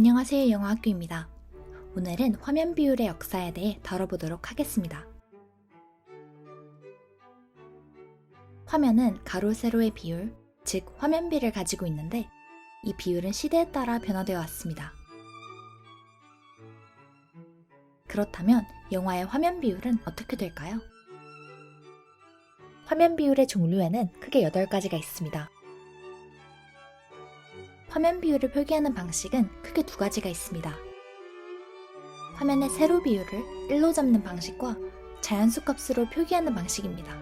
안녕하세요. 영어학교입니다. 오늘은 화면 비율의 역사에 대해 다뤄보도록 하겠습니다. 화면은 가로, 세로의 비율, 즉 화면비를 가지고 있는데 이 비율은 시대에 따라 변화되어 왔습니다. 그렇다면 영화의 화면 비율은 어떻게 될까요? 화면 비율의 종류에는 크게 8가지가 있습니다. 화면 비율을 표기하는 방식은 크게 2가지가 있습니다. 화면의 세로 비율을 1로 잡는 방식과 자연수 값으로 표기하는 방식입니다.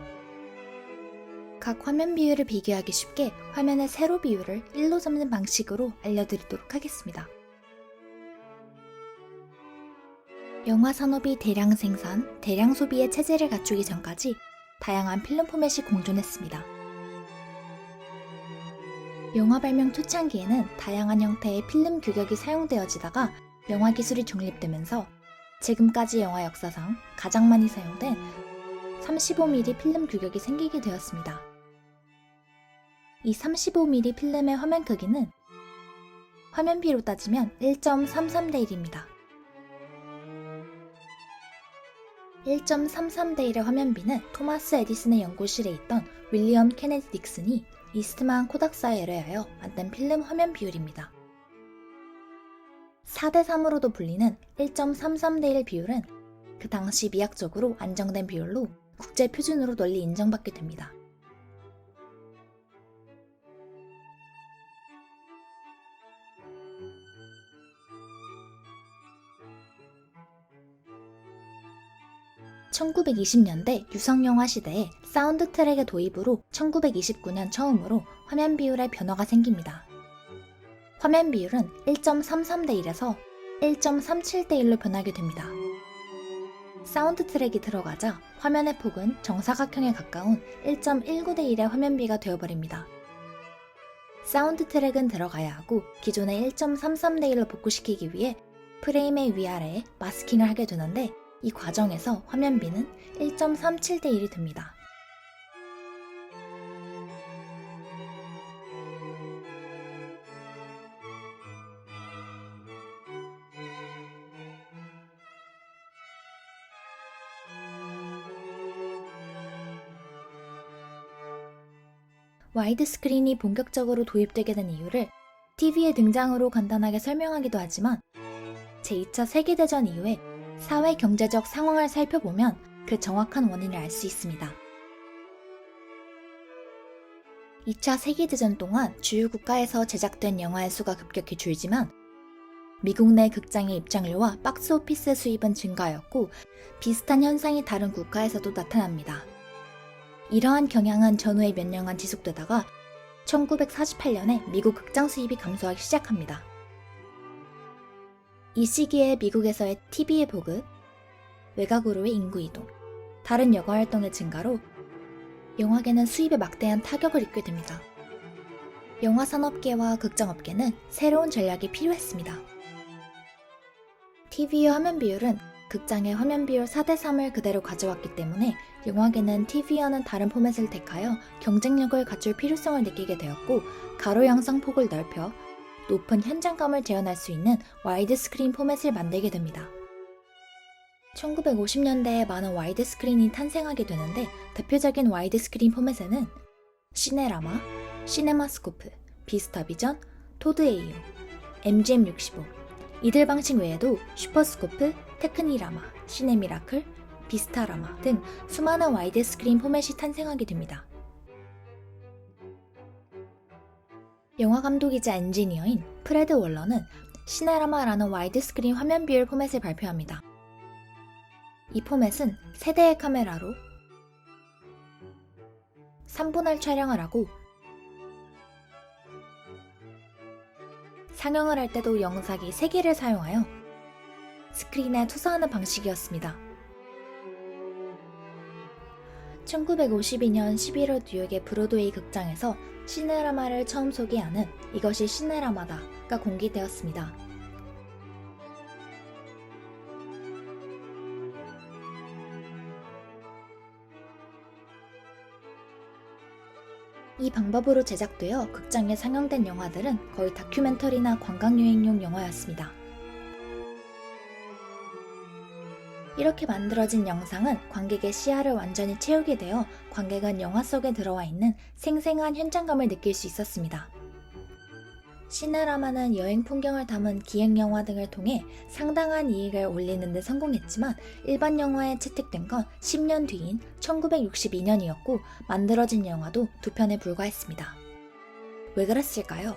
각 화면 비율을 비교하기 쉽게 화면의 세로 비율을 1로 잡는 방식으로 알려드리도록 하겠습니다. 영화 산업이 대량 생산, 대량 소비의 체제를 갖추기 전까지 다양한 필름 포맷이 공존했습니다. 영화 발명 초창기에는 다양한 형태의 필름 규격이 사용되어지다가 영화 기술이 정립되면서 지금까지 영화 역사상 가장 많이 사용된 35mm 필름 규격이 생기게 되었습니다. 이 35mm 필름의 화면 크기는 화면비로 따지면 1.33대 1입니다. 1.33대 1의 화면비는 토마스 에디슨의 연구실에 있던 윌리엄 케네디 닉슨이 이스트만 코닥사에 의뢰하여 만든 필름 화면 비율입니다. 4대 3으로도 불리는 1.33대 1 비율은 그 당시 미학적으로 안정된 비율로 국제 표준으로 널리 인정받게 됩니다. (1920년대) 유성영화 시대에 사운드 트랙의 도입으로 1929년 처음으로 화면 비율의 변화가 생깁니다. 화면 비율은 1.33대 1에서 1.37대 1로 변하게 됩니다. 사운드 트랙이 들어가자 화면의 폭은 정사각형에 가까운 1.19대 1의 화면비가 되어버립니다. 사운드 트랙은 들어가야 하고 기존의 1.33대 1로 복구시키기 위해 프레임의 위아래에 마스킹을 하게 되는데 이 과정에서 화면비는 1.37대 1이 됩니다. 와이드 스크린이 본격적으로 도입되게 된 이유를 TV의 등장으로 간단하게 설명하기도 하지만 제2차 세계대전 이후에 사회 경제적 상황을 살펴보면 그 정확한 원인을 알 수 있습니다. 2차 세계대전 동안 주요 국가에서 제작된 영화의 수가 급격히 줄지만 미국 내 극장의 입장료와 박스오피스 수입은 증가하였고 비슷한 현상이 다른 국가에서도 나타납니다. 이러한 경향은 전후에 몇 년간 지속되다가 1948년에 미국 극장 수입이 감소하기 시작합니다. 이 시기에 미국에서의 TV의 보급, 외곽으로의 인구 이동, 다른 여가 활동의 증가로 영화계는 수입에 막대한 타격을 입게 됩니다. 영화 산업계와 극장업계는 새로운 전략이 필요했습니다. TV의 화면 비율은 극장의 화면 비율 4대 3을 그대로 가져왔기 때문에 영화계는 TV와는 다른 포맷을 택하여 경쟁력을 갖출 필요성을 느끼게 되었고 가로 양상 폭을 넓혀 높은 현장감을 재현할 수 있는 와이드 스크린 포맷을 만들게 됩니다. 1950년대에 많은 와이드 스크린이 탄생하게 되는데 대표적인 와이드 스크린 포맷에는 시네라마, 시네마스코프, 비스타비전, 토드 AU, MGM65 이들 방식 외에도 슈퍼스코프, 테크니라마, 시네미라클, 비스타라마 등 수많은 와이드 스크린 포맷이 탄생하게 됩니다. 영화 감독이자 엔지니어인 프레드 월러는 시네라마라는 와이드 스크린 화면 비율 포맷을 발표합니다. 이 포맷은 세대의 카메라로 3분할 촬영을 하고 상영을 할 때도 영상기 3개를 사용하여 스크린에 투사하는 방식이었습니다. 1952년 11월 뉴욕의 브로드웨이 극장에서 시네라마를 처음 소개하는 이것이 시네라마다가 공개되었습니다. 이 방법으로 제작되어 극장에 상영된 영화들은 거의 다큐멘터리나 관광여행용 영화였습니다. 이렇게 만들어진 영상은 관객의 시야를 완전히 채우게 되어 관객은 영화 속에 들어와 있는 생생한 현장감을 느낄 수 있었습니다. 시네라마는 여행 풍경을 담은 기획영화 등을 통해 상당한 이익을 올리는 데 성공했지만 일반 영화에 채택된 건 10년 뒤인 1962년이었고 만들어진 영화도 2편에 불과했습니다. 왜 그랬을까요?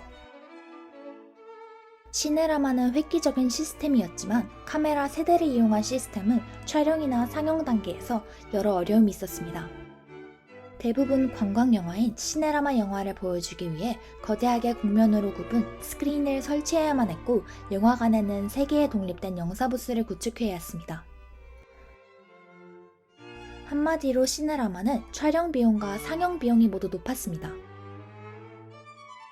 시네라마는 획기적인 시스템이었지만 카메라 세대를 이용한 시스템은 촬영이나 상영 단계에서 여러 어려움이 있었습니다. 대부분 관광 영화인 시네라마 영화를 보여주기 위해 거대하게 국면으로 굽은 스크린을 설치해야만 했고 영화관에는 3개의 독립된 영사부스를 구축해야 했습니다. 한마디로 시네라마는 촬영 비용과 상영 비용이 모두 높았습니다.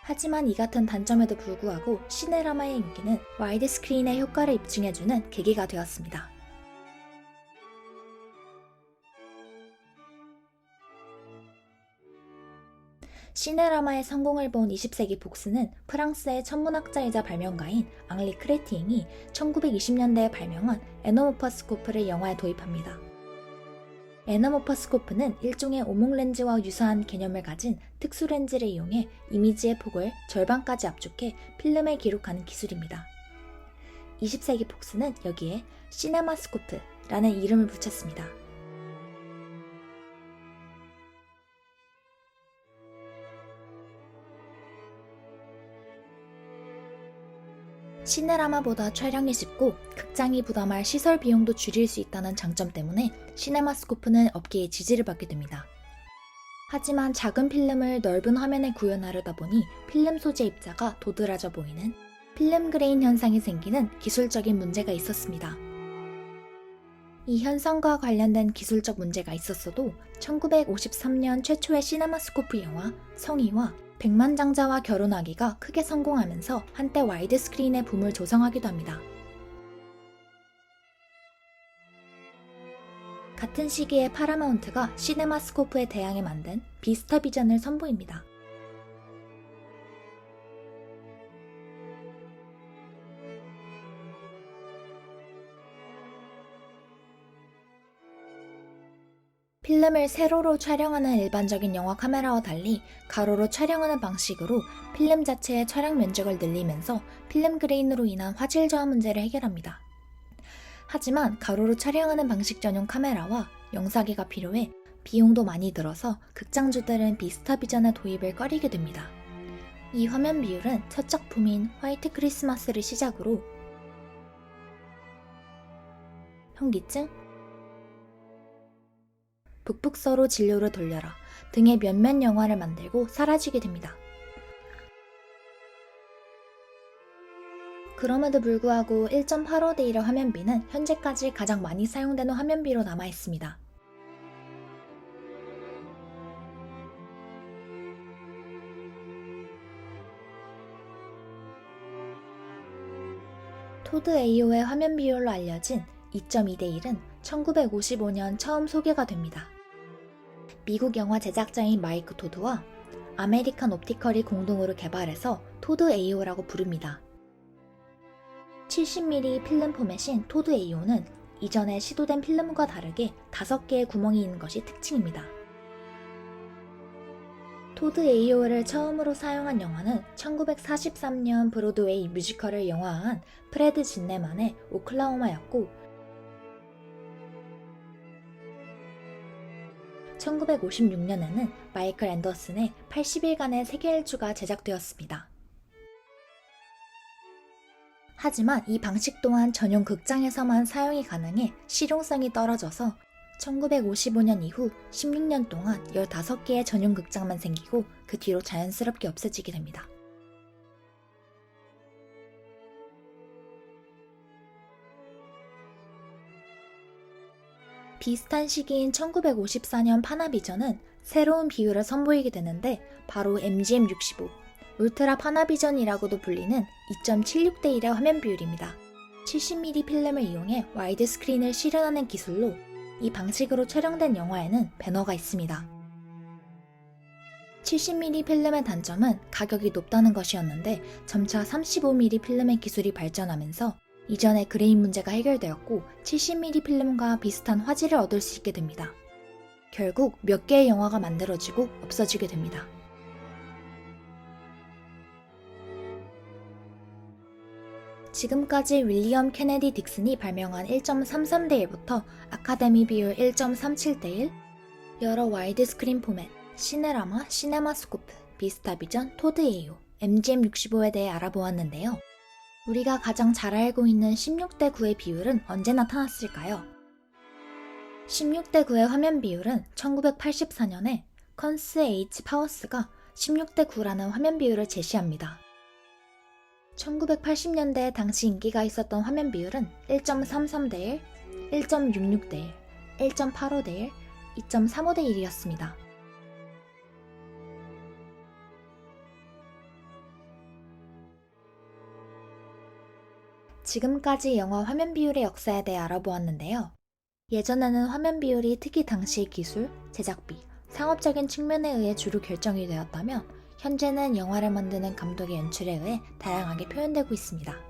하지만 이 같은 단점에도 불구하고 시네라마의 인기는 와이드 스크린의 효과를 입증해주는 계기가 되었습니다. 시네라마의 성공을 본 20세기 폭스는 프랑스의 천문학자이자 발명가인 앙리 크레티잉이 1920년대에 발명한 에너모퍼스코프를 영화에 도입합니다. 에너모퍼스코프는 일종의 오목렌즈와 유사한 개념을 가진 특수 렌즈를 이용해 이미지의 폭을 절반까지 압축해 필름에 기록하는 기술입니다. 20세기 폭스는 여기에 시네마스코프라는 이름을 붙였습니다. 시네라마보다 촬영이 쉽고 극장이 부담할 시설 비용도 줄일 수 있다는 장점 때문에 시네마스코프는 업계의 지지를 받게 됩니다. 하지만 작은 필름을 넓은 화면에 구현하려다 보니 필름 소재 입자가 도드라져 보이는 필름 그레인 현상이 생기는 기술적인 문제가 있었습니다. 이 현상과 관련된 기술적 문제가 있었어도 1953년 최초의 시네마스코프 영화 성의와 백만장자와 결혼하기가 크게 성공하면서 한때 와이드 스크린의 붐을 조성하기도 합니다. 같은 시기에 파라마운트가 시네마스코프에 대항해 만든 비스타 비전을 선보입니다. 필름을 세로로 촬영하는 일반적인 영화 카메라와 달리 가로로 촬영하는 방식으로 필름 자체의 촬영 면적을 늘리면서 필름 그레인으로 인한 화질 저하 문제를 해결합니다. 하지만 가로로 촬영하는 방식 전용 카메라와 영사기가 필요해 비용도 많이 들어서 극장주들은 비스타 비전의 도입을 꺼리게 됩니다. 이 화면 비율은 첫 작품인 화이트 크리스마스를 시작으로 현기증, 북북서로 진료를 돌려라 등의 몇몇 영화를 만들고 사라지게 됩니다. 그럼에도 불구하고 1.85대 1의 화면비는 현재까지 가장 많이 사용되는 화면비로 남아있습니다. 토드 에이오의 화면 비율로 알려진 2.2대 1은 1955년 처음 소개가 됩니다. 미국 영화 제작자인 마이크 토드와 아메리칸 옵티컬이 공동으로 개발해서 토드 에이오라고 부릅니다. 70mm 필름 포맷인 토드 에이오는 이전에 시도된 필름과 다르게 5개의 구멍이 있는 것이 특징입니다. 토드 에이오를 처음으로 사용한 영화는 1943년 브로드웨이 뮤지컬을 영화화한 프레드 진네만의 오클라호마였고 1956년에는 마이클 앤더슨의 80일간의 세계일주가 제작되었습니다. 하지만 이 방식 또한 전용 극장에서만 사용이 가능해 실용성이 떨어져서 1955년 이후 16년 동안 15개의 전용 극장만 생기고 그 뒤로 자연스럽게 없어지게 됩니다. 비슷한 시기인 1954년 파나비전은 새로운 비율을 선보이게 되는데 바로 MGM65, 울트라 파나비전이라고도 불리는 2.76대 1의 화면 비율입니다. 70mm 필름을 이용해 와이드 스크린을 실현하는 기술로 이 방식으로 촬영된 영화에는 배너가 있습니다. 70mm 필름의 단점은 가격이 높다는 것이었는데 점차 35mm 필름의 기술이 발전하면서 이전의 그레인 문제가 해결되었고 70mm 필름과 비슷한 화질을 얻을 수 있게 됩니다. 결국 몇 개의 영화가 만들어지고 없어지게 됩니다. 지금까지 윌리엄 케네디 딕슨이 발명한 1.33대 1부터 아카데미 비율 1.37대 1, 여러 와이드 스크린 포맷, 시네라마, 시네마스코프, 비스타비전, 토드에이오, MGM65에 대해 알아보았는데요. 우리가 가장 잘 알고 있는 16대 9의 비율은 언제 나타났을까요? 16대 9의 화면 비율은 1984년에 컨스 H 파워스가 16대 9라는 화면 비율을 제시합니다. 1980년대에 당시 인기가 있었던 화면 비율은 1.33대 1, 1.66대 1, 1.85대 1, 2.35대 1이었습니다. 지금까지 영화 화면 비율의 역사에 대해 알아보았는데요. 예전에는 화면 비율이 특히 당시의 기술, 제작비, 상업적인 측면에 의해 주로 결정이 되었다면 현재는 영화를 만드는 감독의 연출에 의해 다양하게 표현되고 있습니다.